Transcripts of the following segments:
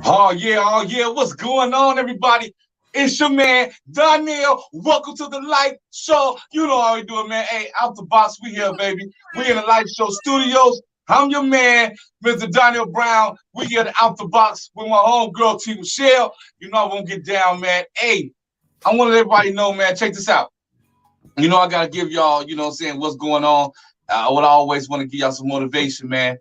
Oh yeah, what's going on, everybody? It's your man, Donnell. Welcome to the Light Show. You know how we do it, man. Hey, out the box, we here, baby. We in the Light Show studios. I'm your man, Mr. Donnell Brown. We here at Out the Box with my homegirl, T. Michelle. You know I won't get down, man. Hey, I want to let everybody know, man, check this out. You know I got to give y'all, you know what I'm saying, what's going on. What I always want to give y'all some motivation, man.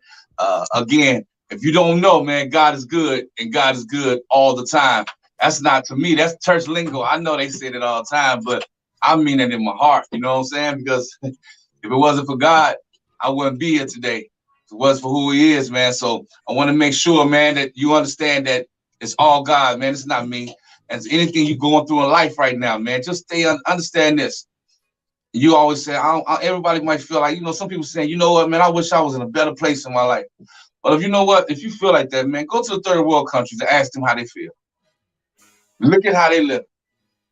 Again, if you don't know, man, God is good and God is good all the time. That's not to me. That's church lingo. I know they say it all the time, but I mean it in my heart. You know what I'm saying? Because if it wasn't for God, I wouldn't be here today. If it was for who He is, man. So I want to make sure, man, that you understand that it's all God, man. It's not me. And anything you're going through in life right now, man, just understand this. You always say, everybody might feel like, some people saying, you know what, man, I wish I was in a better place in my life. But if you know what, if you feel like that, man, go to the third world countries and ask them how they feel. Look at how they live.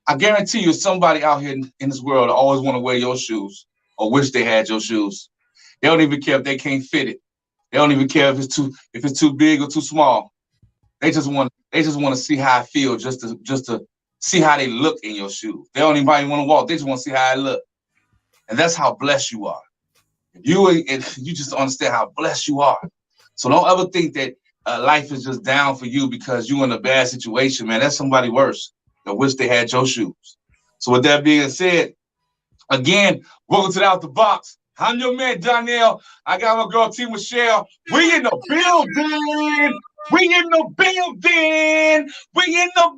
I guarantee you, somebody out here in this world always want to wear your shoes or wish they had your shoes. They don't even care if they can't fit it. They don't even care if it's too big or too small. They just want to see how I feel, just to see how they look in your shoes. They don't even want to walk. They just want to see how I look. And that's how blessed you are. If you just understand how blessed you are. So don't ever think that life is just down for you because you're in a bad situation, man. That's somebody worse that wish they had your shoes. So with that being said, again, welcome to the Out the Box. I'm your man, Donnell. I got my girl, T. Michelle. We in the building. We in the building. We in the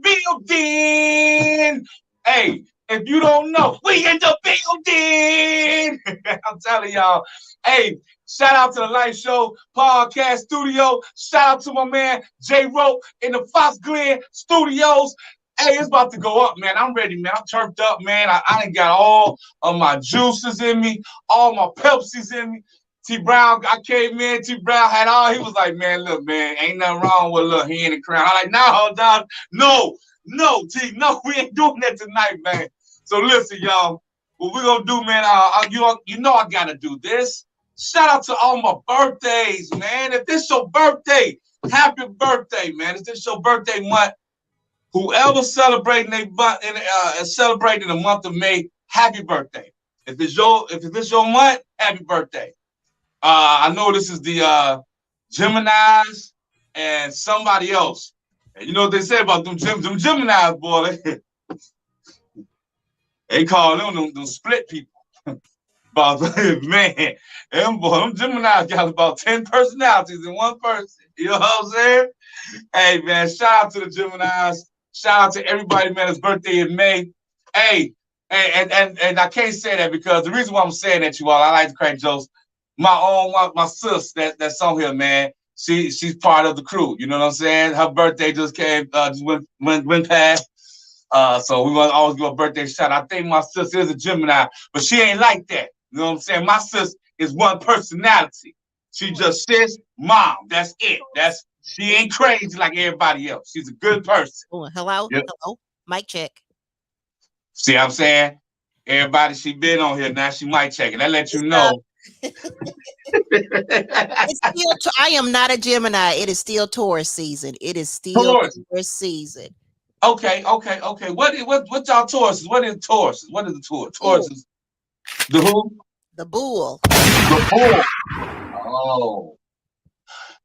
building. Hey, if you don't know, we in the building. I'm telling y'all. Hey, shout out to the Light Show Podcast Studio. Shout out to my man, J. Rope in the Fox Glen Studios. Hey, it's about to go up, man. I'm ready, man. I'm turned up, man. I done got all of my juices in me, all my Pepsis in me. T. Brown, I came in. T. Brown had all. He was like, man, look, man, ain't nothing wrong with a little hand and crown. I'm like, no, dog, no, T, no, we ain't doing that tonight, man. So listen, y'all, what we're gonna do, man? You know I gotta do this. Shout out to all my birthdays, man. If this your birthday, happy birthday, man. If this your birthday month. Whoever celebrating celebrating the month of May, happy birthday. If it's your month, happy birthday. I know this is the Geminis and somebody else. And you know what they say about them Geminis, boy? They call them split people. About man, them Geminis got about 10 personalities in one person. You know what I'm saying? Hey man, shout out to the Geminis. Shout out to everybody, man. His birthday in May. Hey, and I can't say that because the reason why I'm saying that, you all, I like to crack jokes. My sis that's on here, man. She's part of the crew. You know what I'm saying? Her birthday just went past. So we want to always give a birthday shout. I think my sis is a Gemini, but she ain't like that. You know what I'm saying? My sis is one personality. She just says, "Mom." That's it. She ain't crazy like everybody else. She's a good person. Oh, hello, Yep. hello, mic check. See what I'm saying? Everybody she been on here now, she might check it. That lets you know. It's still. I am not a Gemini. It is still Taurus season. It is still Taurus. Taurus season. Okay. What y'all Tauruses? What is Tauruses? What is the Taurus? Oh, Tauruses. The who? the bull. The bull. Oh.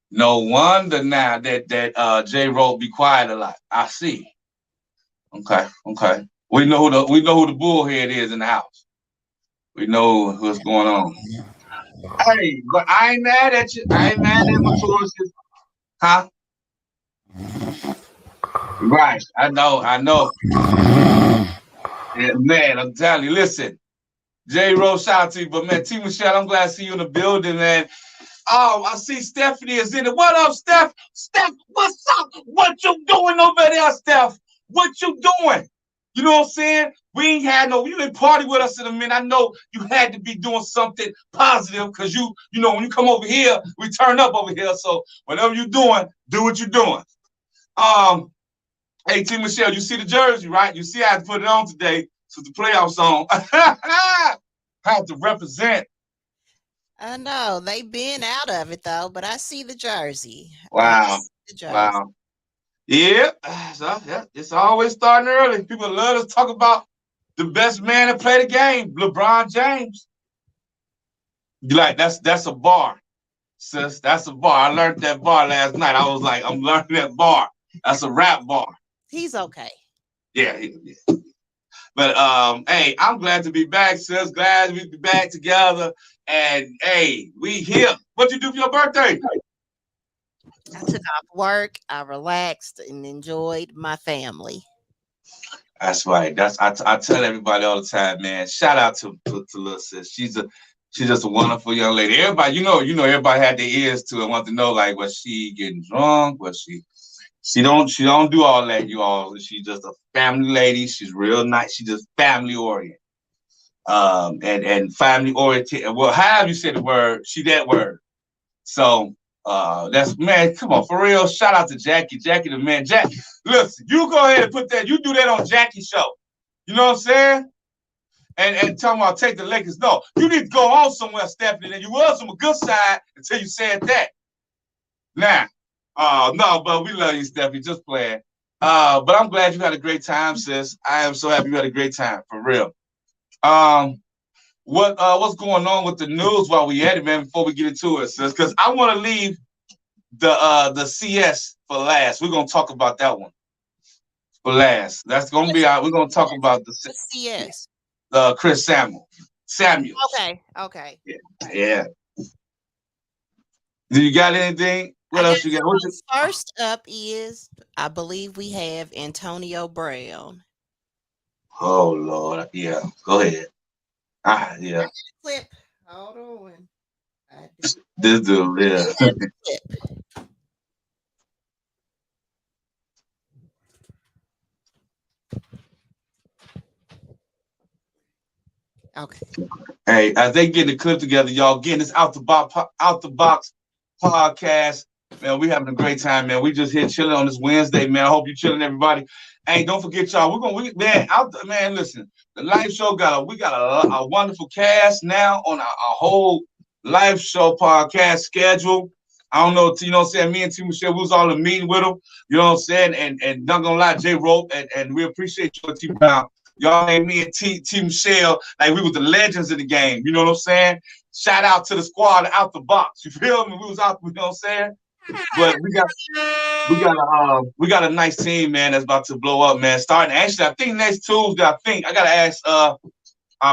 No wonder now that J. Rowe be quiet a lot. I see. Okay. We know who the bullhead is in the house. We know what's going on. Hey, but I ain't mad at you. I ain't mad at my Tauruses. Huh? Right. I know. Yeah, man, I'm telling you, listen. J. Rowe, shout out to you. But man, T. Michelle, I'm glad to see you in the building, man. Oh, I see Stephanie is in it. What up, Steph? Steph, what's up? What you doing over there, Steph? What you doing? You know what I'm saying? You didn't party with us in a minute. I know you had to be doing something positive because when you come over here, we turn up over here. So whatever you're doing, do what you're doing. Hey, T. Michelle, you see the jersey, right? You see I had to put it on today since the playoffs on. I have to represent. I know they've been out of it though, but I see the jersey. I Wow. see the jersey. Wow. Yeah, so, yeah, it's always starting early. People love to talk about the best man to play the game, LeBron James. You like that's a bar, sis. That's a bar. I learned that bar last night. I was like, I'm learning that bar. That's a rap bar. He's okay. Yeah, yeah. But hey, I'm glad to be back, sis. Glad we be back together. And hey, we here. What you do for your birthday? I took off work. I relaxed and enjoyed my family. That's right. I tell everybody all the time, man. Shout out to little sis. She's just a wonderful young lady. Everybody, everybody had their ears to it. Want to know like was she getting drunk? Was she don't do all that, you all. She's just a family lady. She's real nice. She's just family oriented. And family oriented. Well, however you say the word, she that word. So that's man, come on, for real. Shout out to Jackie. Jackie the man. Jackie, listen, you go ahead and put that, you do that on Jackie's show. You know what I'm saying? And tell me I'll take the Lakers. No, you need to go on somewhere, Stephanie. And you was on a good side until you said that. Now, no, but we love you, Stephanie. Just playing. But I'm glad you had a great time, sis. I am so happy you had a great time, for real. Um, what's going on with the news while we at it, man? Before we get into it, sis, because I want to leave the CS for last. We're gonna talk about that one for last. That's gonna be our. We're gonna talk about CS. Chris Samuels. Okay. Yeah, yeah. Do you got anything? What else you got? First up is, I believe we have Antonio Brown. Oh Lord, yeah. Go ahead. Yeah. Clip. Hold on. This dude, yeah. Okay. Hey, as they get the clip together, y'all getting this out the box podcast. Man, we having a great time, man. We just here chilling on this Wednesday, man. I hope you chilling, everybody. Hey, don't forget, y'all. Man, listen. The live show we got a wonderful cast now on our whole live show podcast schedule. I don't know, you know what I'm saying? Me and T Michelle, we was all in a meeting with them. You know what I'm saying? And not gonna lie, J Rope, and we appreciate you, T Brown. Y'all made me and T Michelle like we was the legends of the game. You know what I'm saying? Shout out to the squad out the box. You feel me? We was out, you know what I'm saying? But we got a nice team, man, that's about to blow up, man. Starting actually, I think next Tuesday, I gotta ask our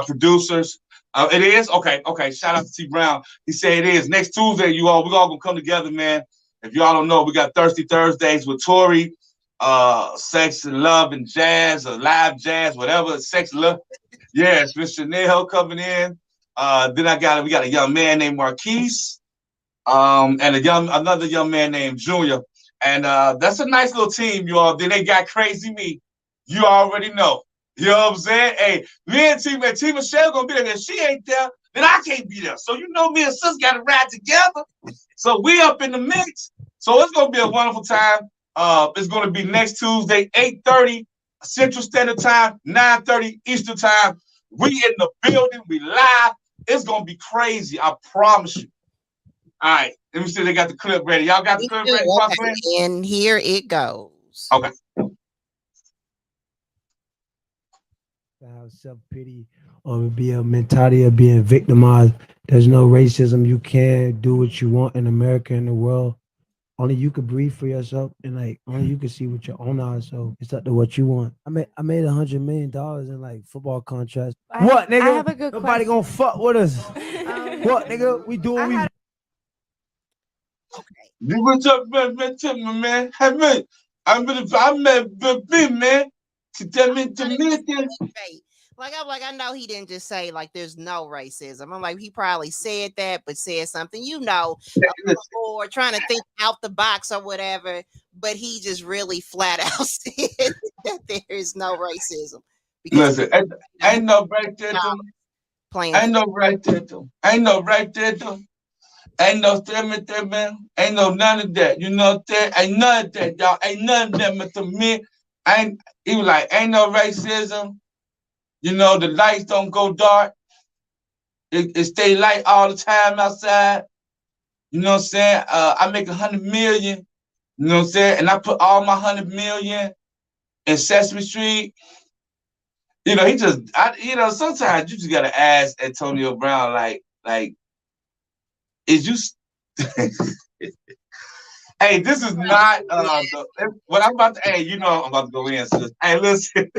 producers. It is? Okay. Shout out to T Brown. He said it is. Next Tuesday, we all gonna come together, man. If y'all don't know, we got Thirsty Thursdays with Tori, Sex and Love and Jazz, or Live Jazz, whatever. Sex and Love. Yes, Miss Chanel coming in. Then we got a young man named Marquise, and another young man named Junior. And that's a nice little team, you all. Then they got Crazy Me. You already know. You know what I'm saying? Hey, me and T Michelle gonna be there. If she ain't there, then I can't be there. So you know me and sis gotta ride together. So we up in the mix. So it's gonna be a wonderful time. It's gonna be next Tuesday, 8:30 Central Standard Time, 9:30 Eastern Time. We in the building, we live. It's gonna be crazy. I promise you. All right, let me see if they got the clip ready. Y'all got the clip ready? Okay. And here it goes. Okay. Have self-pity or be a mentality of being victimized. There's no racism. You can do what you want in America and the world. Only you could breathe for yourself, and like only you can see with your own eyes. So it's up to what you want. I made $100 million in like football contracts. What, nigga? I have a good Nobody question. Gonna fuck with us. What, nigga? We doing we. Okay. You what's up, man? Hey, man. I'm big man. Like I know he didn't just say like there's no racism. I'm like he probably said that, but said something, or trying to think out the box or whatever. But he just really flat out said that there is no racism. Because listen, ain't no racism. Ain't no racism. Ain't no racism. Ain't no man. Ain't no none of that. You know what I'm saying? Ain't none of that, y'all. Ain't none of that to me. He was like, ain't no racism. You know, the lights don't go dark. It stay light all the time outside. You know what I'm saying? I make $100 million. You know what I'm saying? And I put all my 100 million in Sesame Street. You know, sometimes you just gotta ask Antonio Brown, like, is you? Hey, this is not what I'm about to. Hey, you know, I'm about to go in. So, hey, listen.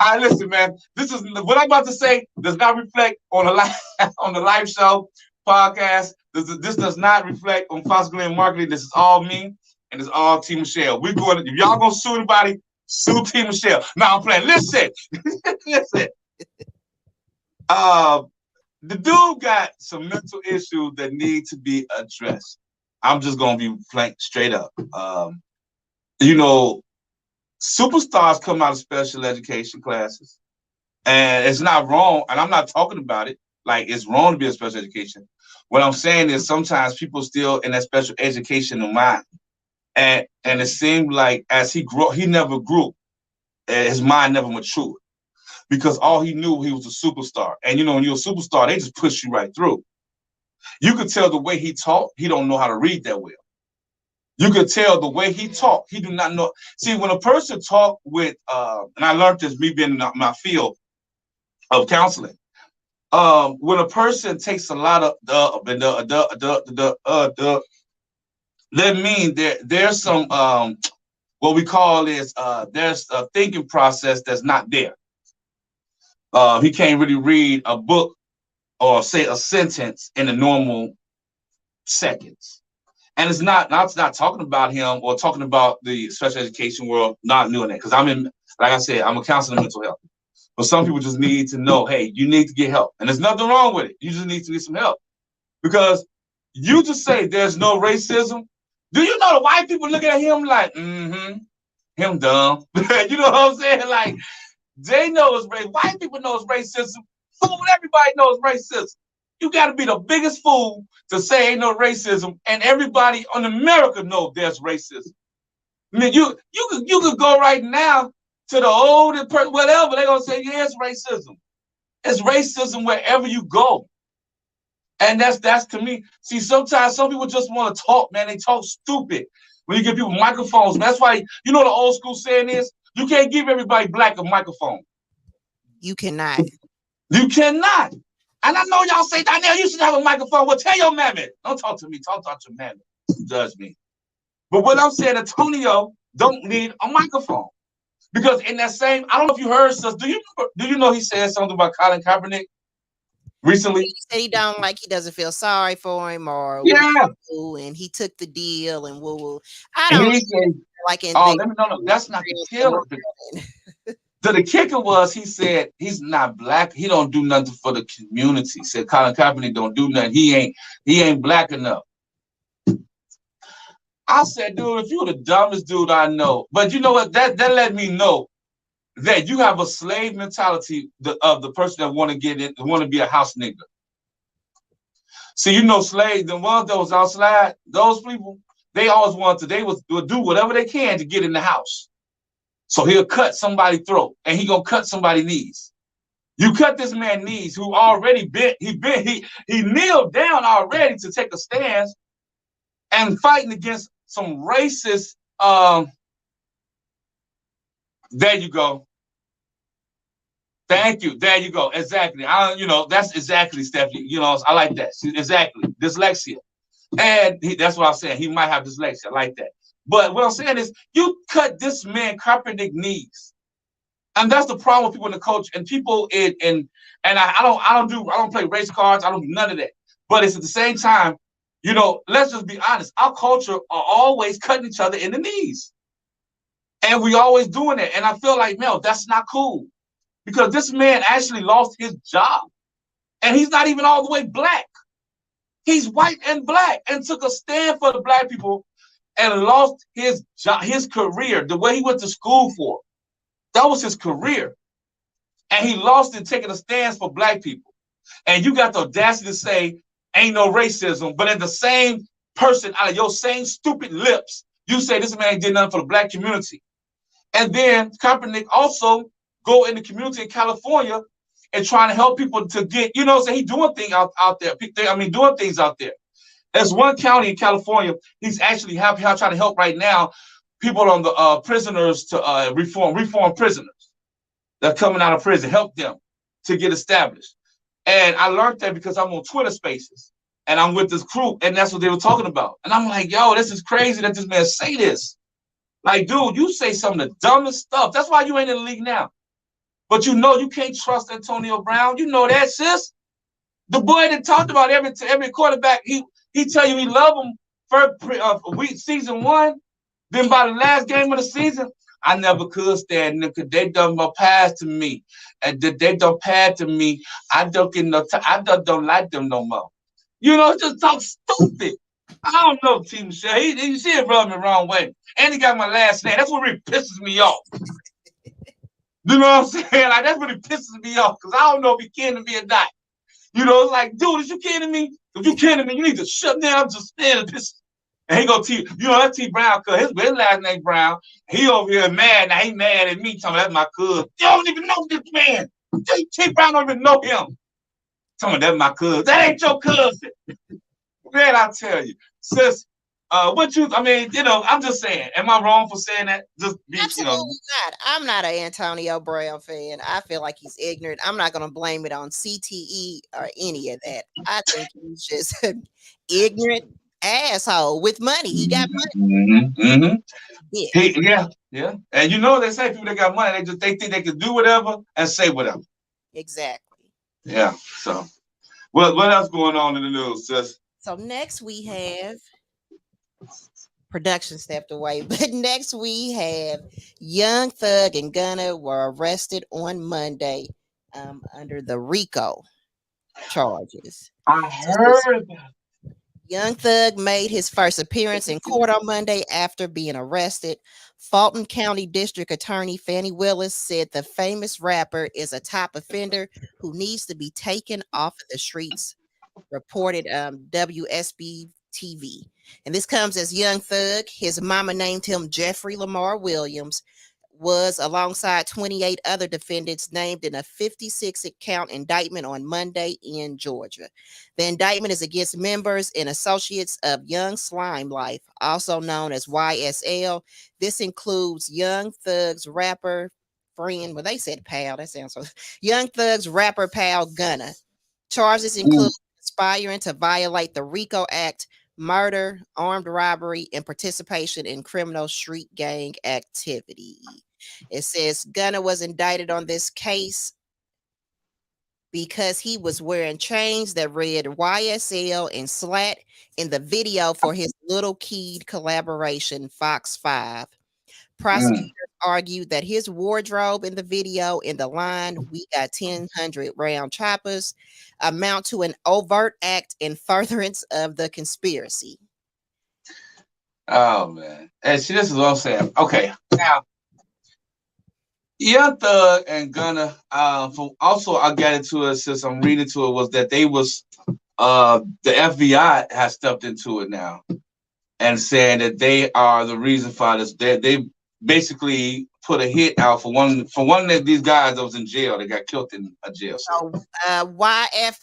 All right, listen, man. This is what I'm about to say. Does not reflect on the live on the live show podcast. This does not reflect on Fox Glen Marketing. This is all me, and it's all Team Michelle. We're going. If y'all gonna sue anybody, sue Team Michelle. Now I'm playing. Listen, listen. The dude got some mental issues that need to be addressed. I'm just gonna be frank, straight up. You know, superstars come out of special education classes, and it's not wrong. And I'm not talking about it like it's wrong to be in special education. What I'm saying is sometimes people still in that special educational mind, and it seemed like as he grew, he never grew, and his mind never matured because all he knew he was a superstar. And you know, when you're a superstar, they just push you right through. You could tell the way he talked, he don't know how to read that well. You could tell the way he talked, he do not know. See, when a person talk with, and I learned this me being in my field of counseling. When a person takes a lot of that mean there's some what we call is there's a thinking process that's not there. He can't really read a book or say a sentence in a normal seconds. And it's not talking about him or talking about the special education world not doing that. Because like I said, I'm a counselor in mental health. But some people just need to know, hey, you need to get help. And there's nothing wrong with it. You just need to get some help. Because you just say there's no racism. Do you know the white people looking at him like, him dumb? You know what I'm saying? Like, they know it's racism. White people know it's racism. Fool, everybody knows racism. You got to be the biggest fool to say ain't no racism, and everybody in America knows there's racism. I mean, you could go right now to the oldest person, whatever, they're gonna say, yeah, it's racism. It's racism wherever you go. And that's to me. See, sometimes some people just want to talk, man. They talk stupid. When you give people microphones, man, that's why you know the old school saying is you can't give everybody black a microphone. You cannot. You cannot. And I know y'all say, Donnell, you should have a microphone. Well, tell your mammy. Don't talk to me. Talk to your mammy. Judge me. But what I'm saying, Antonio don't need a microphone. Because in that same, I don't know if you heard, sis, do you know he said something about Colin Kaepernick recently? He said he don't like, he doesn't feel sorry for him or yeah, and he took the deal and woo. I don't like it. Oh, let me know. That's not the killer. So the kicker was he said he's not black. He don't do nothing for the community. He said Colin Kaepernick don't do nothing. He ain't black enough. I said, dude, if you're the dumbest dude I know, but you know what? That let me know that you have a slave mentality of the person that want to get in, want to be a house nigga. See, you know, slaves, the ones that was outside, those people, they always wanted to, they would do whatever they can to get in the house. So he'll cut somebody's throat and he gonna cut somebody's knees. You cut this man's knees who already bent, he kneeled down already to take a stance and fighting against some racist, there you go. Thank you. There you go. Exactly. That's exactly, Stephanie. You know, I like that. Exactly. Dyslexia. And that's what I'm saying. He might have dyslexia. I like that. But what I'm saying is, you cut this man Kaepernick knees, and that's the problem with people in the culture and people I don't play race cards. I don't do none of that. But it's at the same time, you know, let's just be honest. Our culture are always cutting each other in the knees, and we always doing it. And I feel like, no, that's not cool, because this man actually lost his job, and he's not even all the way black. He's white and black, and took a stand for the black people. And lost his job, his career, the way he went to school for. That was his career. And he lost it taking a stance for black people. And you got the audacity to say, ain't no racism, but in the same person, out of your same stupid lips, you say this man did nothing for the black community. And then Kaepernick also go in the community in California and trying to help people to get, you know, so he doing things out there. I mean, doing things out there. There's one county in California. He's actually trying to help right now people on the prisoners to reform prisoners that are coming out of prison, help them to get established. And I learned that because I'm on Twitter Spaces and I'm with this group, and that's what they were talking about. And I'm like, yo, this is crazy that this man say this. Like, dude, you say some of the dumbest stuff. That's why you ain't in the league now. But you know you can't trust Antonio Brown. You know that, sis. The boy that talked about every quarterback, he tell you he love him week season 1. Then by the last game of the season, I never could stand them because they done my pass to me. And they done pass to me. I don't get no time. I don't like them no more. You know, just talk stupid. I don't know, T. Michelle. He should rub me the wrong way. And he got my last name. That's what really pisses me off. You know what I'm saying? Like, that really pisses me off because I don't know if he kidding me or not. You know, it's like, dude, is you kidding me? If you kidding me, you need to shut down. I'm just standing this. And he go T, you know, that's T Brown, cuz his last name Brown. He over here mad. Now he mad at me, telling me that's my cousin. You don't even know this man. T Brown don't even know him. Telling me that's my cousin. That ain't your cousin. Man, I tell you, sis, I mean, you know, I'm just saying, am I wrong for saying that? Just be, Absolutely not. I'm not an Antonio Brown fan. I feel like he's ignorant. I'm not going to blame it on CTE or any of that. I think he's just an ignorant asshole with money. He got money. Yeah. And you know, they say people that got money, they think they can do whatever and say whatever. Exactly. Yeah. So, what else going on in the news, sis? So next we have production stepped away, but next we have Young Thug and Gunna were arrested on Monday under the RICO charges. I heard that. Young Thug made his first appearance in court on Monday after being arrested. Fulton County District Attorney Fannie Willis said the famous rapper is a top offender who needs to be taken off of the streets, reported WSB TV. And this comes as Young Thug, his mama named him Jeffrey Lamar Williams, was alongside 28 other defendants named in a 56-count indictment on Monday in Georgia. The indictment is against members and associates of Young Slime Life, also known as YSL. This includes Young Thug's rapper friend, well, they said pal, that sounds so. Young Thug's rapper pal Gunna. Charges include conspiring to violate the RICO Act, murder, armed robbery, and participation in criminal street gang activity. It says Gunna was indicted on this case because he was wearing chains that read YSL and Slat in the video for his Little Kid collaboration, Fox 5. Prosecutors argued that his wardrobe in the video in the line, "We got 1,000 round choppers," amount to an overt act in furtherance of the conspiracy. Oh, man. And see, this is what I'm saying. Okay, now, Young Thug and Gunna, also I got into it since I'm reading to it, was that they was, the FBI has stepped into it now and saying that they are the reason for this. They basically put a hit out for one of these guys that was in jail. They got killed in a jail. So, YF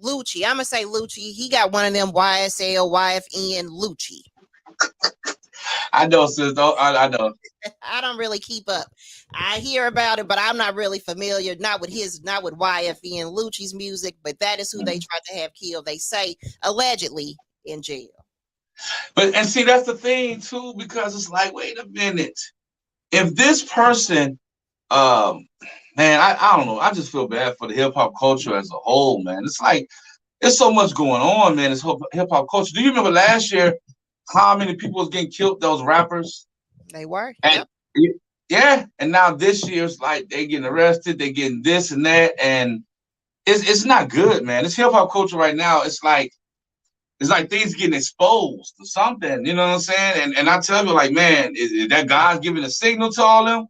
Lucci, I'm gonna say Lucci. He got one of them YSL, YFN Lucci. I know, sis. I know. I don't really keep up. I hear about it, but I'm not really familiar. Not with YFN Lucci's music, but that is who they tried to have killed. They say allegedly in jail. And see, that's the thing too, because it's like, wait a minute. If this person, man, I don't know. I just feel bad for the hip hop culture as a whole, man. It's like there's so much going on, man. This whole hip hop culture. Do you remember last year how many people was getting killed? Those rappers. They were. And, yeah. And now this year it's like they getting arrested. They getting this and that, and it's not good, man. This hip hop culture right now. It's like things getting exposed or something, you know what I'm saying? And I tell you, like, man, is that God's giving a signal to all them?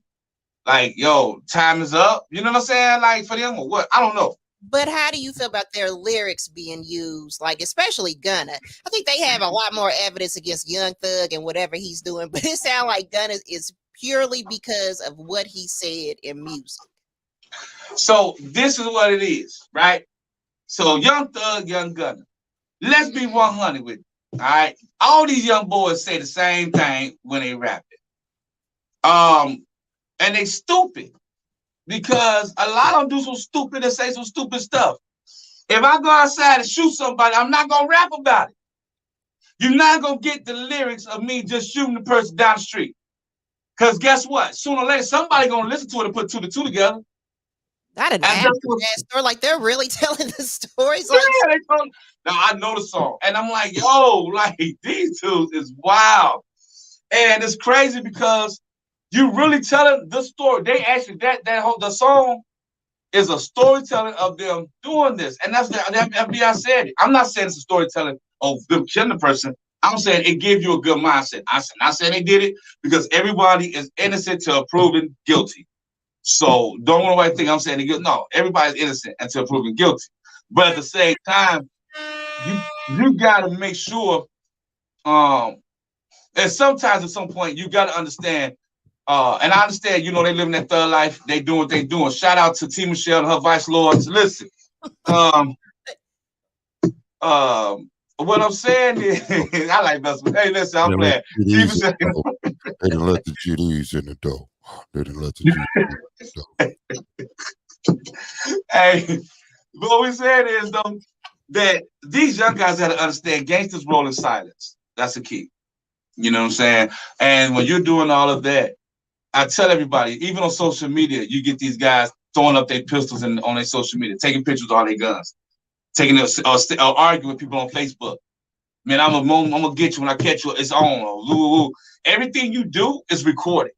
Like, yo, time is up. You know what I'm saying? Like, for them or what? I don't know. But how do you feel about their lyrics being used? Like, especially Gunna. I think they have a lot more evidence against Young Thug and whatever he's doing, but it sounds like Gunna is purely because of what he said in music. So this is what it is, right? So Young Thug, Young Gunna. Let's be 100 with you. All right. All these young boys say the same thing when they rap it. And they stupid because a lot of them do some stupid and say some stupid stuff. If I go outside and shoot somebody, I'm not gonna rap about it. You're not gonna get the lyrics of me just shooting the person down the street. Cause guess what? Sooner or later, somebody gonna listen to it and put two to two together. Not an story. Like they're really telling the stories. Like now I know the song, and I'm like, yo, like these two is wild, and it's crazy because you really telling the story. They actually the song is a storytelling of them doing this, and that's the FBI said it. I'm not saying it's a storytelling of them killing the person. I'm saying it gives you a good mindset. I'm not saying they did it because everybody is innocent till proven guilty. So don't want to think I'm saying they good. No, everybody's innocent until proven guilty. But at the same time, you got to make sure. And sometimes at some point you got to understand. And I understand, you know, they living that thug life. They doing what they doing. Shout out to T. Michelle and her vice lords. Listen, what I'm saying is, I like this. Hey, listen, I'm playing. They didn't let the GDs in the door. They didn't let the GDs in the door. Hey, but what we saying is though that these young guys got to understand gangsters roll in silence. That's the key. You know what I'm saying? And when you're doing all of that, I tell everybody, even on social media, you get these guys throwing up their pistols on their social media, taking pictures of all their guns, taking arguing with people on Facebook. Man, I'm gonna get you when I catch you. It's on. Everything you do is recorded.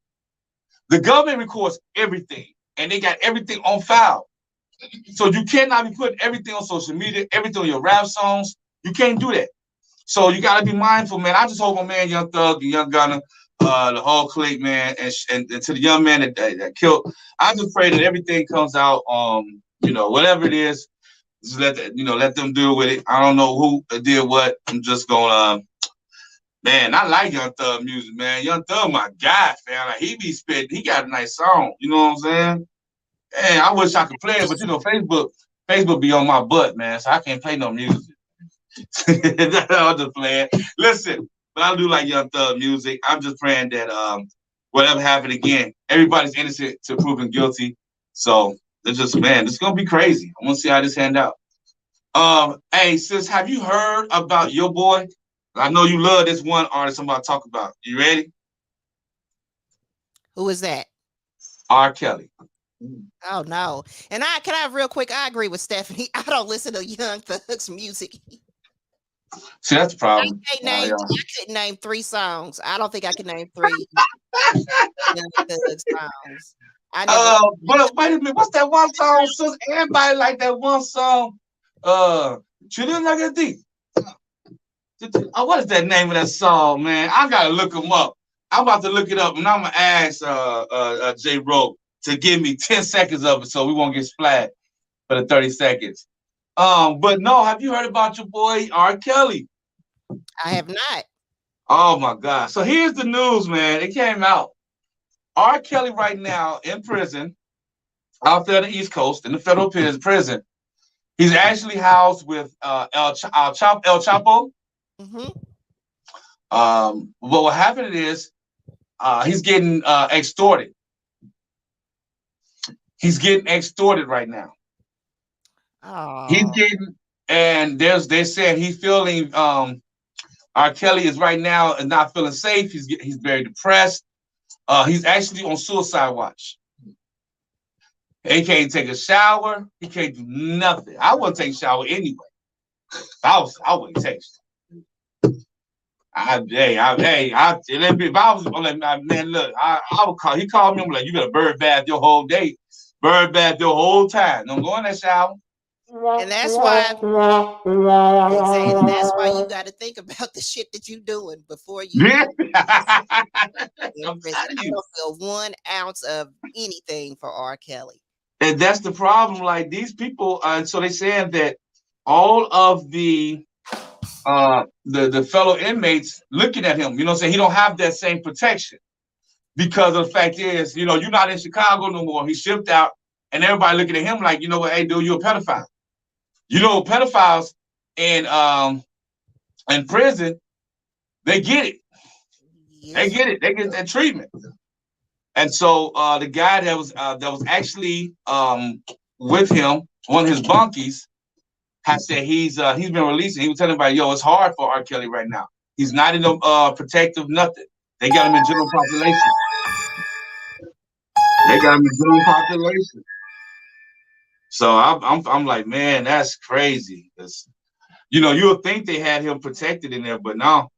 The government records everything, and they got everything on file. So you cannot be putting everything on social media, everything on your rap songs. You can't do that. So you gotta be mindful, man. I just hope my man, Young Thug, and Young Gunna, the whole clique, man, and to the young man that killed. I just pray that everything comes out. You know, whatever it is, just let them deal with it. I don't know who did what. I'm just gonna, man. I like Young Thug music, man. Young Thug, my guy, man. Like he be spitting. He got a nice song. You know what I'm saying? Man, I wish I could play it, but you know, Facebook be on my butt, man. So I can't play no music. I'll just play it. Listen, but I do like Young Thug music. I'm just praying that whatever happened again, everybody's innocent to proven guilty. So it's just, man, it's gonna be crazy. I want to see how this hand out. Hey, sis, have you heard about your boy? I know you love this one artist I'm about to talk about. You ready? Who is that? R. Kelly. Oh no. And can I real quick, I agree with Stephanie. I don't listen to Young Thug's music. See, that's the problem. I couldn't name 3 songs. I don't think I can name 3 Young Thug songs. But wait a minute, what's that one song? So everybody like that one song. Chillin' Like a Thief. What is that name of that song, man? I gotta look them up. I'm about to look it up, and I'm gonna ask J. Rowe to give me 10 seconds of it, so we won't get splat for the 30 seconds. But no, have you heard about your boy R. Kelly? I have not. Oh my God! So here's the news, man. It came out. R. Kelly right now in prison, out there on the East Coast in the federal prison. He's actually housed with El Chapo. Mm-hmm. But what happened is he's getting extorted. He's getting extorted right now. Oh. He's getting, and they're saying he's feeling. R. Kelly is right now and not feeling safe. He's very depressed. He's actually on suicide watch. He can't take a shower. He can't do nothing. I wouldn't take a shower anyway. I wouldn't take. If I was like, man, look, I would call. He called me. I'm like, you got to bird bath your whole day, bird bath your whole time. Don't go in that shower. And that's why you got to think about the shit that you're doing before you. Yeah. I don't feel 1 ounce of anything for R. Kelly. And that's the problem. Like these people, so they're saying that all of the fellow inmates looking at him, you know what I'm saying? He don't have that same protection because of the fact is, you know, you're not in Chicago no more. He shipped out and everybody looking at him like, you know what, hey, dude, you're a pedophile. You know, pedophiles in in prison, they get it. Yes. They get it. They get that treatment. And so the guy that was actually with him, one of his bunkies, has said he's been released. And he was telling everybody, yo, it's hard for R. Kelly right now. He's not in the protective nothing. They got him in general population. They got him in general population. So I'm like, man, that's crazy. You know, you would think they had him protected in there, but no.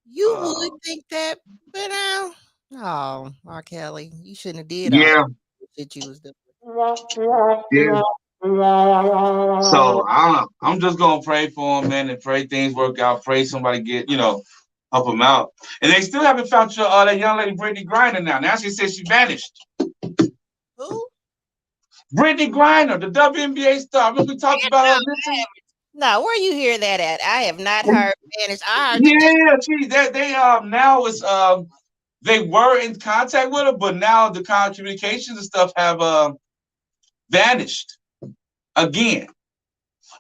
You would think that, but no. Oh, R. Kelly, you shouldn't have did Yeah. all the shit you was doing. Yeah. So I'm just gonna pray for him, man, and pray things work out. Pray somebody get, help him out. And they still haven't found that young lady Brittany Griner now. Now she says she vanished. Who? Brittany Griner, the WNBA star. Remember we talked about her. No, where you hear that at? I have not heard vanished. I heard they now is they were in contact with her, but now the communications and stuff have vanished again.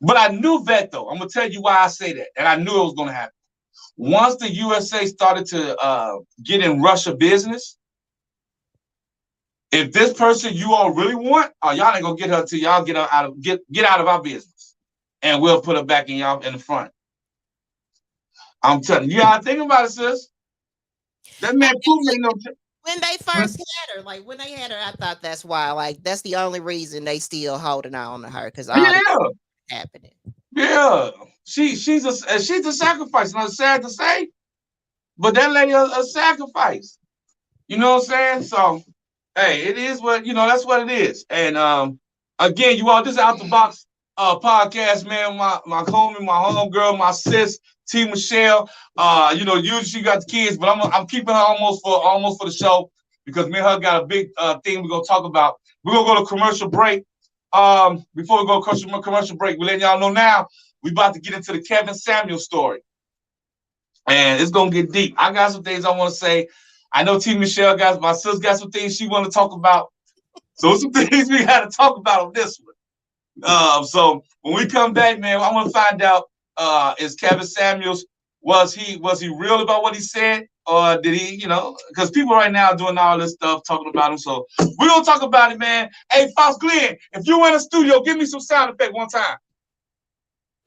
But I knew that though. I'm gonna tell you why I say that, and I knew it was gonna happen. Once the USA started to get in Russia business, if this person you all really want, y'all ain't gonna get her till y'all get out of our business, and we'll put her back in y'all in the front. I'm telling you, you gotta think about it, sis. That man Putin ain't no. When they first had her, like when they had her, I thought that's why. Like that's the only reason they still holding on to her because all this happening. Yeah, she's a sacrifice. Not sad to say, but that lady a sacrifice. You know what I'm saying? So, hey, it is what that's what it is. And again, you all, this is Out the Box podcast, man. My homie, my homegirl, my sis, T Michelle. Usually she got the kids, but I'm keeping her almost for the show because me and her got a big thing we're gonna talk about. We're gonna go to commercial break. Before we go to commercial break, we're letting y'all know now we about to get into the Kevin Samuel story. And it's gonna get deep. I got some things I want to say. I know T Michelle my sis got some things she want to talk about. So some things we gotta talk about on this one. So when we come back, man, I want to find out is Kevin Samuels, was he real about what he said? Or did he, because people right now are doing all this stuff, talking about him. So we're going to talk about it, man. Hey, Fox Glenn, if you in the studio, give me some sound effect one time.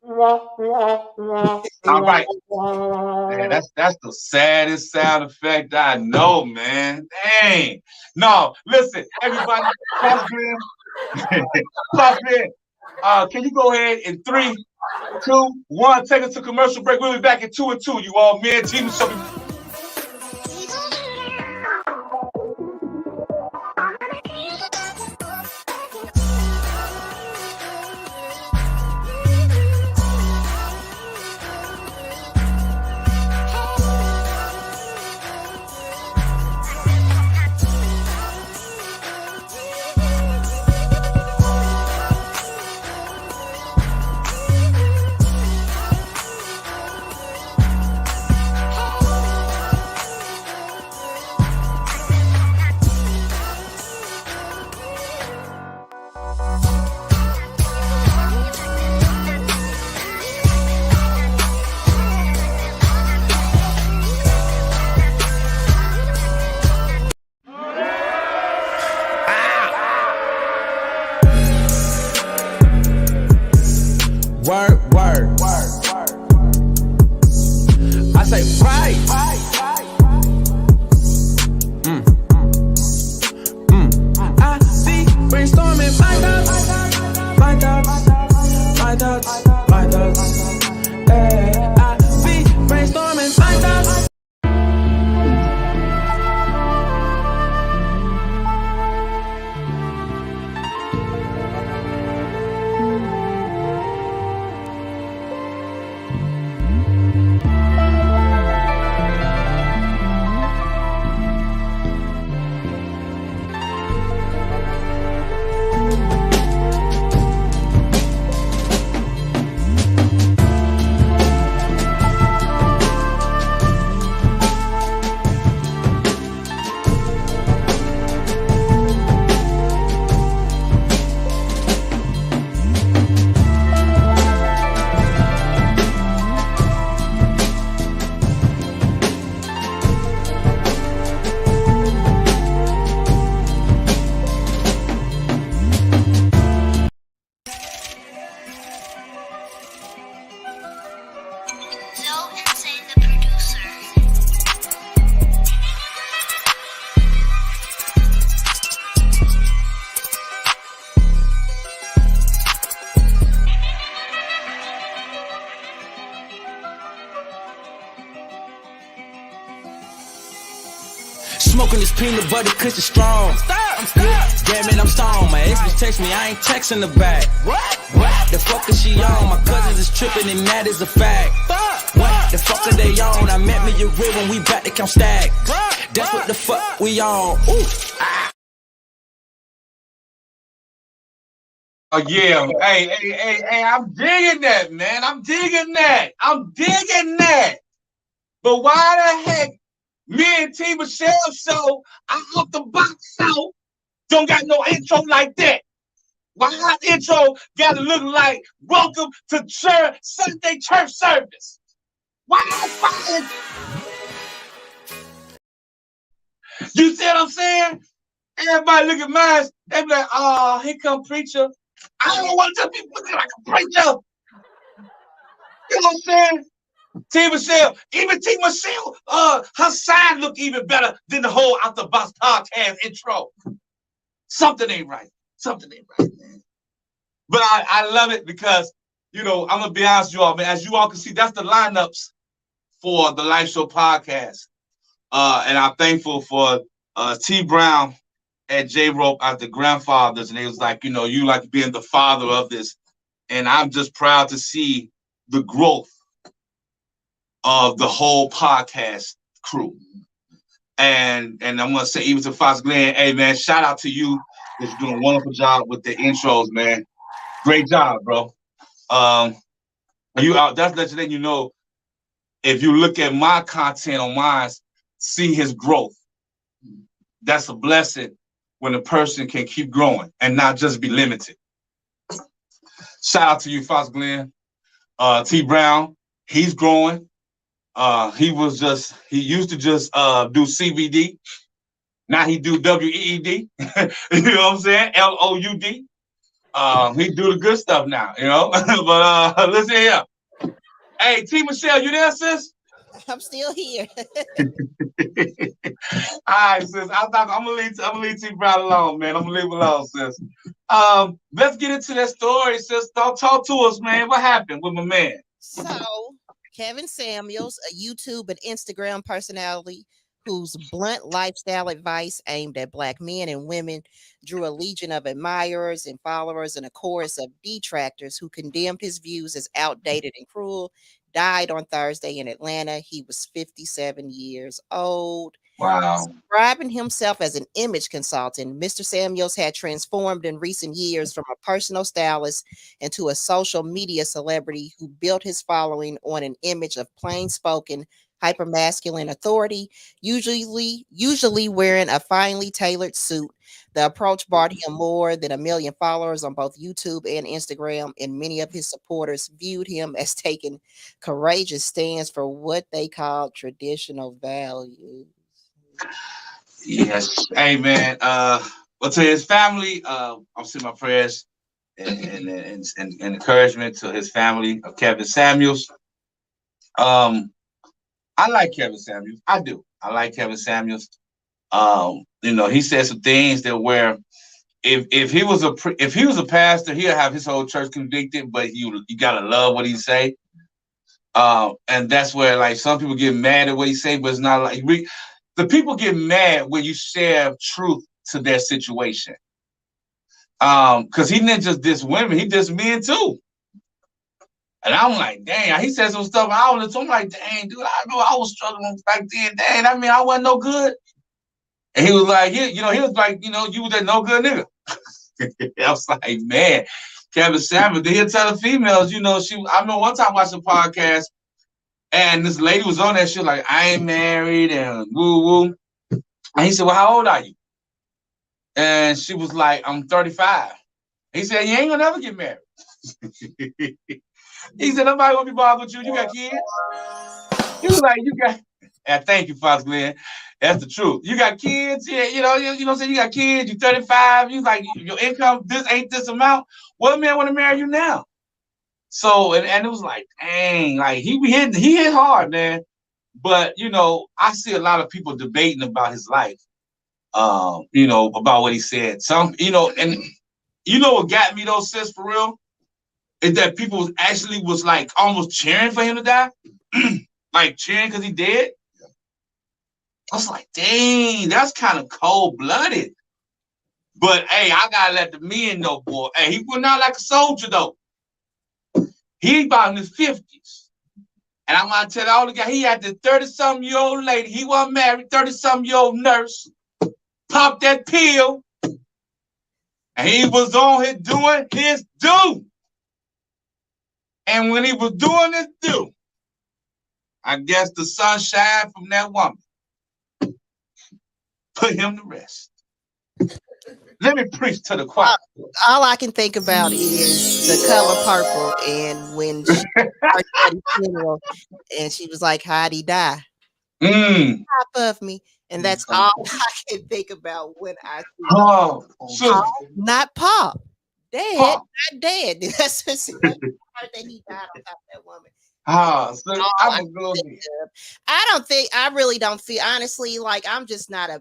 All right. Man, that's the saddest sound effect I know, man. Dang. No, listen, everybody, Fox Glenn. Fox Glenn, can you go ahead in 3, 2, 1, take us to commercial break. We'll be back in 2 and 2. You all, man, team. Smoking this peanut butter cushion strong. Damn it, I'm stoned. My ex bitch text me, I ain't texting her back. What the fuck is she on? My cousins is tripping and that is a fact. What the fuck are they on? I met me a real when we back to count stacks. That's what the fuck we on. Ooh. Oh yeah, hey, I'm digging that, man. I'm digging that. But why the heck me and T Michelle show, I Out the Box show, don't got no intro like that? Why our intro gotta look like welcome to church, Sunday church service? Why? You see what I'm saying? Everybody look at mine, they be like, oh, here come preacher. I don't want to be looking like a preacher. You know what I'm saying? T Michelle, even T Michelle, her sign look even better than the whole Out the Box podcast intro. Something ain't right, man. But I love it because, you know, I'm gonna be honest with you all, man. As you all can see, that's the lineups for the Life Show podcast. And I'm thankful for T Brown and J Rope as the grandfathers, and they was like, you know, you like being the father of this, and I'm just proud to see the growth of the whole podcast crew. And I'm gonna say even to Fox Glenn, hey man, shout out to you. You're doing a wonderful job with the intros, man. Great job, bro. You out? That's letting you know. If you look at my content on mine, see his growth. That's a blessing when a person can keep growing and not just be limited. Shout out to you, Fox Glenn. T Brown, he's growing. He used to just do CBD. Now he do WEED. You know what I'm saying? LOUD. He do the good stuff now, you know. But listen here. Hey, T Michelle, you there, sis? I'm still here. All right, sis. I'm gonna leave T Brown alone, man. I'm gonna leave him alone, sis. Let's get into that story, sis. Talk to us, man. What happened with my man? So, Kevin Samuels, a YouTube and Instagram personality whose blunt lifestyle advice aimed at Black men and women drew a legion of admirers and followers and a chorus of detractors who condemned his views as outdated and cruel, died on Thursday in Atlanta. He was 57 years old. Wow. Describing himself as an image consultant, Mr. Samuels had transformed in recent years from a personal stylist into a social media celebrity who built his following on an image of plain-spoken, hypermasculine authority, usually wearing a finely tailored suit. The approach brought him more than 1 million followers on both YouTube and Instagram, and many of his supporters viewed him as taking courageous stands for what they called traditional values. Yes. Hey, man. Well, to his family, I'm sending my prayers and encouragement to his family of Kevin Samuels. I like Kevin Samuels. I do. I like Kevin Samuels. You know, he said some things that where if he was a pastor, he'll have his whole church convicted, but you gotta love what he say. And that's where like some people get mad at what he say, but it's not like the people get mad when you share truth to their situation. Because he didn't just diss women, he dissed men too. And I'm like, dang, he said some stuff. I'm like, dang, dude, I know I was struggling back then. Dang, I mean, I wasn't no good. And he was like, he was like, you was that no good nigga. I was like, man, Kevin Samuels, he'll tell the females, I remember one time watching a podcast and this lady was on that shit like, I ain't married and woo-woo. And he said, well, how old are you? And she was like, I'm 35. He said, you ain't gonna never get married. He said, nobody gonna be bothered with you. You got kids? He was like, you got. And thank you, Fox Glenn. That's the truth. You got kids, yeah. You know what I'm saying? You got kids. You're 35. You like your income. This ain't this amount. What man want to marry you now? So and it was like, dang, like he hit hard, man. But I see a lot of people debating about his life. About what he said. Some, and what got me though, sis, for real, is that people was like almost cheering for him to die, like cheering because he dead. I was like, dang, that's kind of cold-blooded. But hey, I gotta let the men know, boy. Hey, he went out like a soldier though. He about in his 50s. And I'm gonna tell all the guys, he had the 30-something-year-old lady. He wasn't married, 30-something-year-old nurse. Popped that pill. And he was on here doing his due. And when he was doing his due, I guess the sunshine from that woman put him to rest. Let me preach to the choir. All I can think about is The Color Purple, and when she started at his funeral, and she was like, "How'd he die?" Top of me, and that's all I can think about when I see Oh, Pop, not Pop, dead, Pop. not dead. That's the part that he died on top of that woman. So I'm gonna go. I really don't feel, honestly, like I'm just not a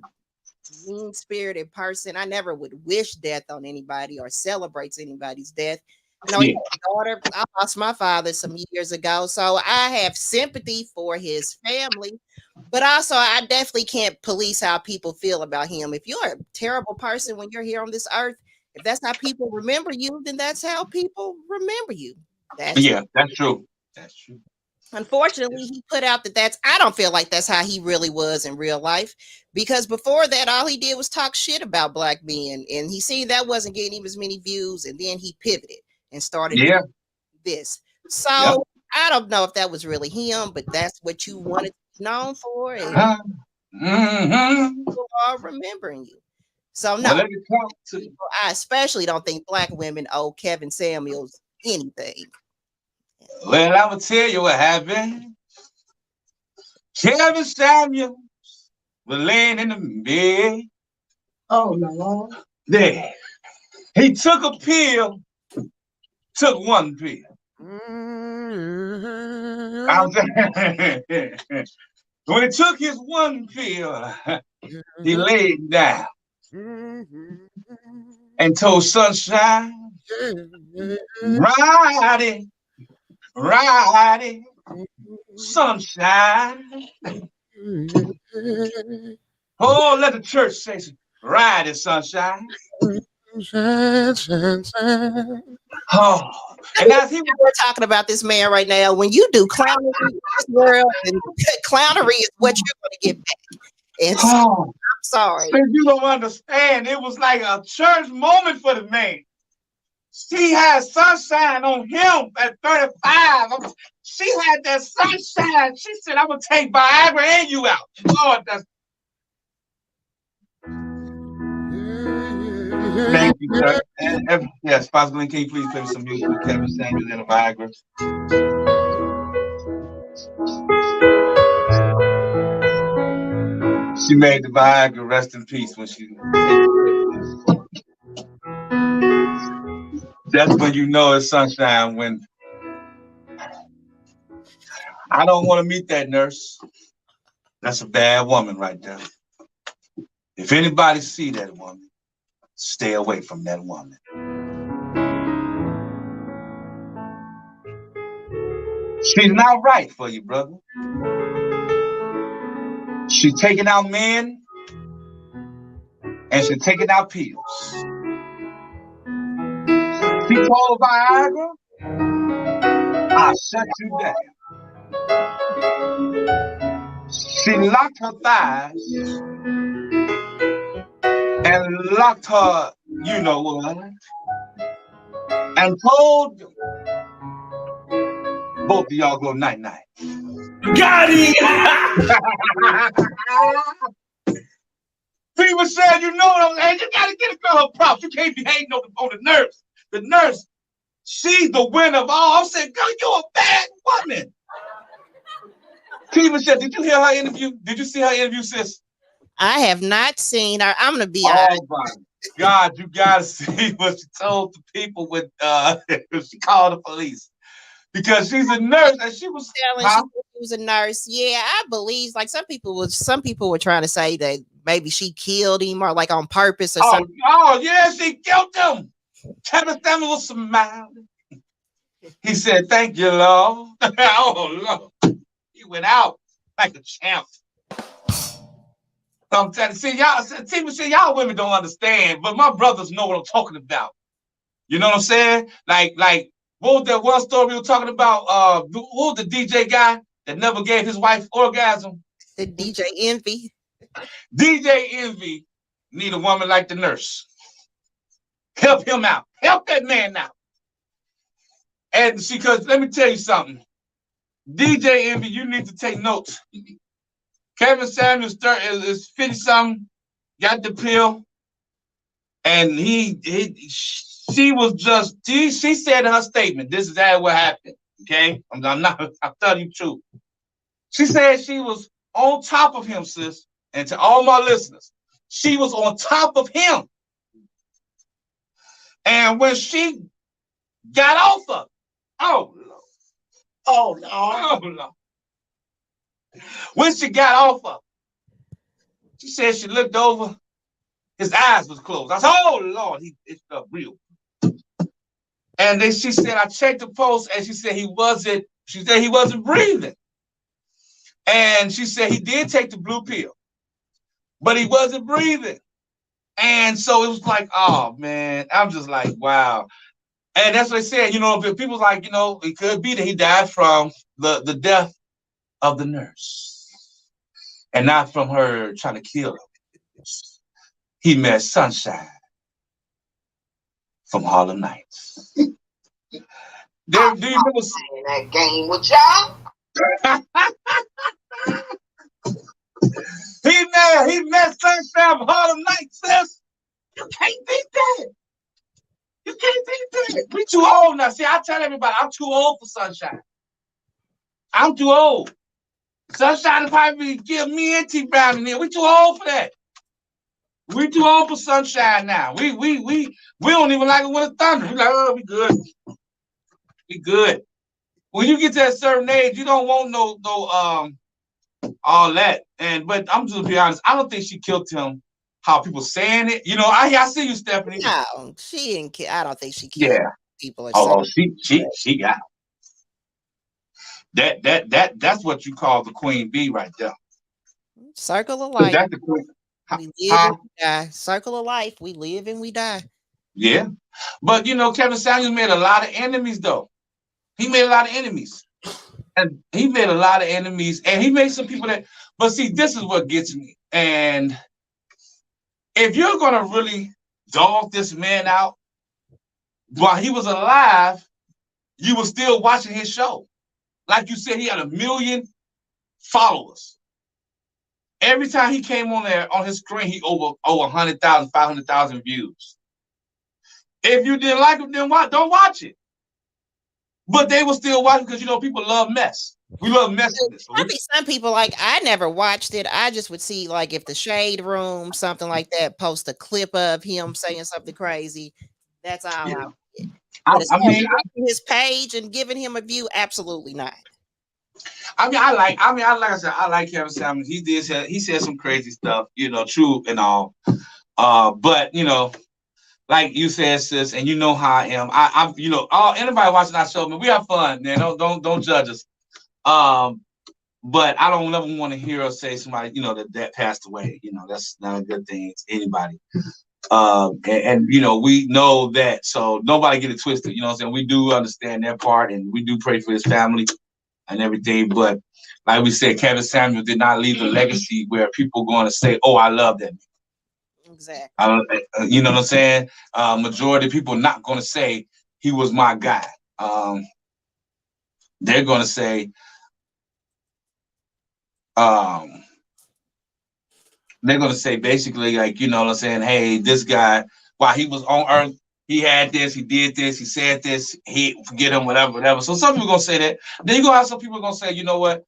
mean-spirited person. I never would wish death on anybody or celebrates anybody's death. You know, he had a daughter. I lost my father some years ago, so I have sympathy for his family. But also, I definitely can't police how people feel about him. If you're a terrible person when you're here on this earth, if that's how people remember you, then that's how people remember you. That's true. That's true. Unfortunately, he put out that I don't feel like that's how he really was in real life, because before that, all he did was talk shit about black men, and he seen that wasn't getting him as many views, and then he pivoted and started doing this. So I don't know if that was really him, but that's what you wanted to be known for, and people are remembering you. So no, I especially don't think black women owe Kevin Samuels anything. Well, I will tell you what happened. Kevin Samuels was laying in the bed. Oh, no. There. He took a pill. Took one pill. When he took his one pill, he laid down and told Sunshine, Riding, sunshine. Oh, let the church say, riding, sunshine. Oh, and as we're talking about this man right now, when you do clownery in this world, and clownery is what you're going to get back. And I'm sorry. You don't understand. It was like a church moment for the man. She had sunshine on him at 35. She had that sunshine. She said, I'm going to take Viagra and you out. Lord, that's... Thank you, sir. Yes, possibly, can you please play some music with Kevin Samuels and a Viagra? She made the Viagra rest in peace when she... That's when you know it's sunshine, when I don't want to meet that nurse. That's a bad woman right there. If anybody see that woman, stay away from that woman. She's not right for you, brother. She's taking out men and she's taking out pills. She told Viagra, I'll shut you down. She locked her thighs and locked her, you know what, and told them, both of y'all go night-night. Got it! People said, you know what I'm saying? You got to get a girl her props. You can't be hating on the nurse. The nurse, she's the winner of all. I said, girl, you're a bad woman. People said, did you hear her interview? Did you see her interview, sis? I have not seen her. I'm going to be honest. Oh, my God, you got to see what she told the people with, she called the police. Because she's a nurse and she was telling she was a nurse. Yeah, I believe, like some people were trying to say that maybe she killed him or like on purpose or something. Oh, yeah, she killed him. Kevin Samuels was smiling. He said, thank you, Lord. Oh, Lord. He went out like a champ. I'm telling you, see, y'all women don't understand, but my brothers know what I'm talking about. You know what I'm saying? Like, what was that one story we were talking about? Who was the DJ guy that never gave his wife orgasm? The DJ Envy. DJ Envy need a woman like the nurse. Help him out. Help that man out. And because let me tell you something. DJ Envy, you need to take notes. Kevin Samuels is 50-something, got the pill, and she said in her statement, this is how what happened. Okay? I'm telling you the truth. She said she was on top of him, sis. And to all my listeners, she was on top of him. And when she got off of, oh Lord. When she got off of, she said she looked over, his eyes was closed. I said, oh Lord, it's real. And then she said, I checked the pulse, and she said he wasn't breathing. And she said he did take the blue pill, but he wasn't breathing. And so it was like, oh man, I'm just like, wow. And that's what they said, if people like, it could be that he died from the death of the nurse and not from her trying to kill him. He met Sunshine from Harlem Nights. Do you remember playing that game with y'all? He met Sunshine from Harlem Nights, sis. You can't beat that. You can't beat that. We too old now. See, I tell everybody, I'm too old for Sunshine. I'm too old. Sunshine will probably give me and T Brown in there. We too old for that. We too old for Sunshine now. We don't even like it when it's thunder. We like, oh, we good. We good. When you get to a certain age, you don't want no all that. But I'm just gonna be honest. I don't think she killed him. How people saying it, I see you, Stephanie. No, she didn't kill. I don't think she killed people. She got that's what you call the queen bee right there. Circle of life. That's the queen. We live and we die. Circle of life. We live and we die. Yeah, but Kevin Samuels made a lot of enemies though. He made a lot of enemies, and he made some people that. But see, this is what gets me. And if you're gonna really dog this man out while he was alive, you were still watching his show. Like you said, he had 1 million followers. Every time he came on there on his screen, he over 100,000, 500,000 views. If you didn't like him, then don't watch it. But they were still watching because people love mess. We love messiness. I think some people I never watched it. I just would see if the Shade Room, something like that, post a clip of him saying something crazy. That's all I did. I mean, his page and giving him a view, absolutely not. Like I said, I like Kevin Samuels. He said some crazy stuff, true and all. But like you said, sis, and you know how I am. I'm anybody watching our show, man, we have fun, man. Don't judge us. But I don't ever want to hear us say somebody, that passed away. That's not a good thing to anybody. And we know that, so nobody get it twisted. You know what I'm saying? We do understand that part, and we do pray for his family and everything. But like we said, Kevin Samuels did not leave a legacy where people going to say, "Oh, I love that." Exactly. You know what I'm saying? Majority of people not going to say he was my guy. They're going to say, basically, like, what I'm saying, hey, this guy, while he was on earth, he had this, he did this, he said this, he forget him, whatever. So some people gonna say that. Then you gonna have some people gonna say, you know what?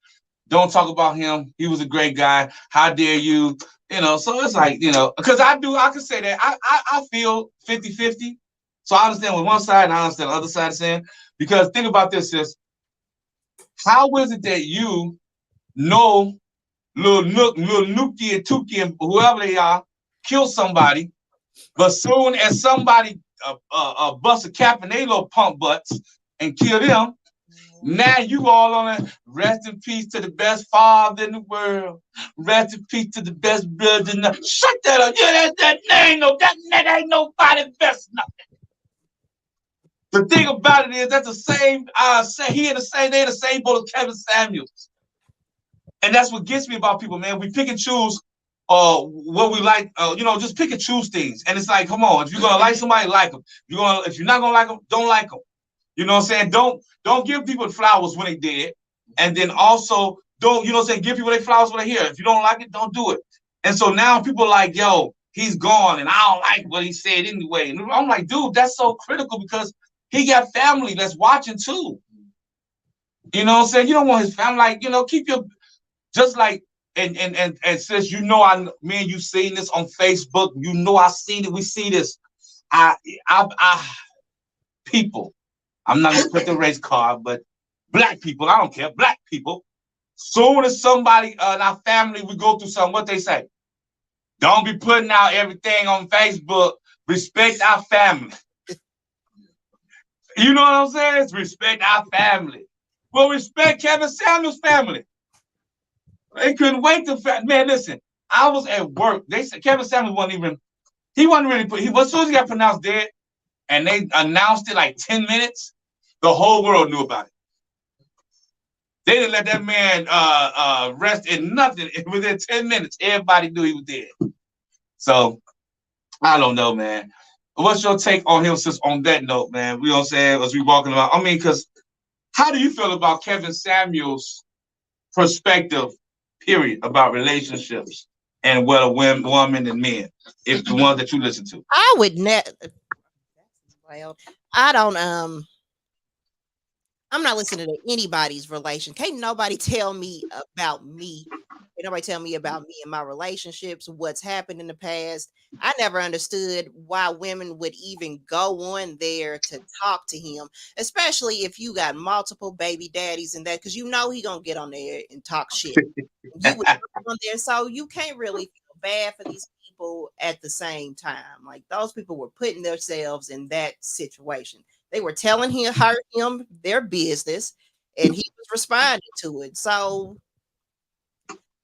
Don't talk about him. He was a great guy. How dare you? So it's like, because I can say that. I feel 50-50. So I understand with one side and I understand the other side saying, because think about this, sis. How is it that you know Lil Nuki and Tuki and whoever they are kill somebody, but soon as somebody bust a cap in their little pump butts and kill them, Now you all on it. Rest in peace to the best father in the world. Rest in peace to the best brother in the. Shut that up. Yeah, that ain't nobody best nothing. The thing about it is that's the same. They in the same boat as Kevin Samuels, and that's what gets me about people, man. We pick and choose, what we like. Just pick and choose things, and it's like, come on, if you're gonna like somebody, like them. If you're not gonna like them, don't like them. You know what I'm saying? Don't give people flowers when they dead, and then also don't, give people their flowers when they're here. If you don't like it, don't do it. And so now people are like, yo, he's gone, and I don't like what he said anyway. And I'm like, dude, that's so critical because he got family that's watching too. You know what I'm saying? You don't want his family, like, keep your, just like, and since me and you seen this on Facebook, I seen it, we see this. People, I'm not gonna put the race card, but black people, I don't care, black people, soon as somebody in our family, we go through something, what they say? Don't be putting out everything on Facebook, respect our family. You know what I'm saying? It's respect our family. Well, respect Kevin Samuels' family. They couldn't wait to, man, listen, I was at work. They said Kevin Samuels he wasn't really as soon as he got pronounced dead, and they announced it like 10 minutes, the whole world knew about it. They didn't let that man rest in nothing. Within 10 minutes, everybody knew he was dead. So, I don't know, man. What's your take on him, sis, on that note, man? We don't say as we walking around. I mean, because how do you feel about Kevin Samuels' perspective, period, about relationships and what a woman and men, if the ones that you listen to? I would never. Well, I don't. I'm not listening to anybody's relation. Can't nobody tell me about me. Can't nobody tell me about me and my relationships, what's happened in the past. I never understood why women would even go on there to talk to him, especially if you got multiple baby daddies and that, because he gonna get on there and talk shit. You would go on there, so you can't really feel bad for these people at the same time. Like, those people were putting themselves in that situation. They were telling him their business, and he was responding to it. So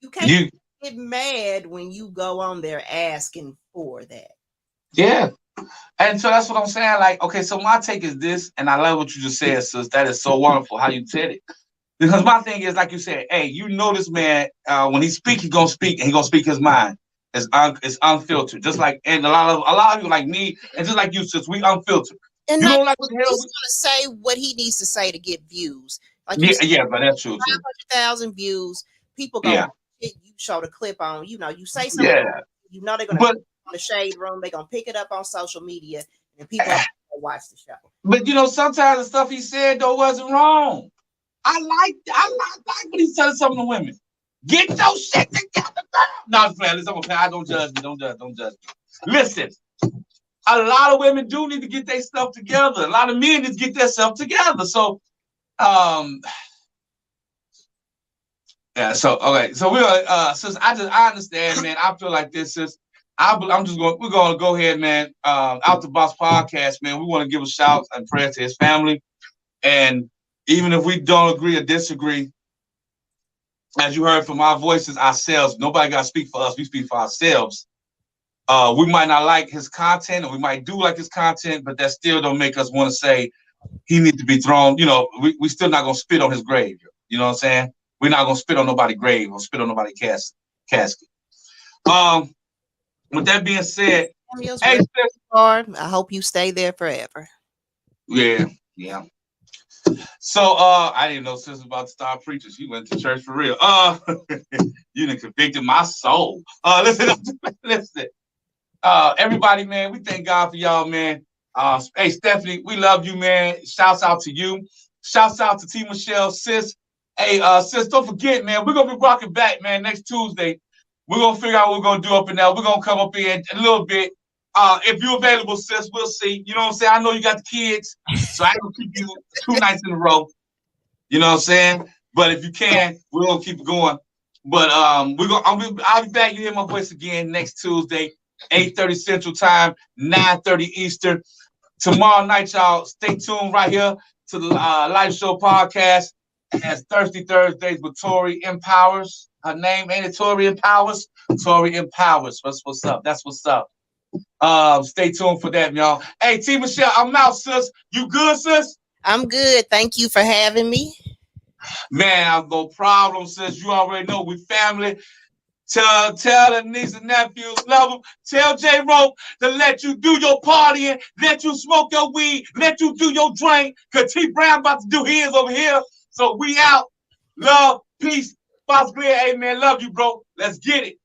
you can't get mad when you go on there asking for that. Yeah. And so that's what I'm saying. Like, okay, so my take is this, and I love what you just said, sis. That is so wonderful how you said it. Because my thing is, like you said, hey, this man, when he speak, he's gonna speak, and he's gonna speak his mind. It's unfiltered. Just like, and a lot of people like me, and just like you, sis, we unfiltered. And you don't like what the hell he's gonna say what he needs to say to get views. Like, yeah, but that's true too. 500,000 views. People go, you show the clip on, you say something. Yeah. They're gonna on the shade room. They're gonna pick it up on social media, and people are gonna watch the show. But sometimes the stuff he said though wasn't wrong. I like when he's telling some of the women, get your shit together, girl. No, I'm playing. Don't judge me. Don't judge me. Listen. A lot of women do need to get their stuff together. A lot of men need to get their stuff together. So, yeah. So, okay. So sis, I understand, man. I feel like this is. We're gonna go ahead, man. Out the Box podcast, man. We want to give a shout and prayer to his family, and even if we don't agree or disagree, as you heard from our voices ourselves, nobody got to speak for us. We speak for ourselves. We might not like his content, or we might do like his content, but that still don't make us want to say he needs to be thrown. We still not gonna spit on his grave. You know what I'm saying? We're not gonna spit on nobody's grave or spit on nobody's casket. With that being said, hey, I hope you stay there forever. Yeah. So I didn't know sis was about to start preaching. She went to church for real. You done convicted my soul. Listen. Everybody, man, we thank God for y'all, man. Hey, Stephanie, we love you, man. Shouts out to you. Shouts out to T. Michelle, sis. Hey, sis, don't forget, man, we're gonna be rocking back, man, next Tuesday. We're gonna figure out what we're gonna do up in there. We're gonna come up here a little bit. If you're available, sis, we'll see. You know what I'm saying? I know you got the kids, so I ain't gonna keep you 2 nights in a row. You know what I'm saying? But if you can, we're gonna keep it going. But I'll be back. You hear my voice again next Tuesday. 8:30 Central Time, 9:30 Eastern. Tomorrow night, y'all, stay tuned right here. to the Life Show podcast as Thirsty Thursdays with Tori Empowers. Her name ain't it Tori Empowers? Tori Empowers. What's up? That's what's up. Stay tuned for that, y'all. Hey, T. Michelle, I'm out, sis. You good, sis? I'm good. Thank you for having me. Man, I've no problem, sis. You already know we family. Tell the niece and nephews, love them. Tell J-Ro to let you do your partying, let you smoke your weed, let you do your drink, because T Brown about to do his over here. So we out. Love, peace, possibly. Hey, man, love you, bro. Let's get it.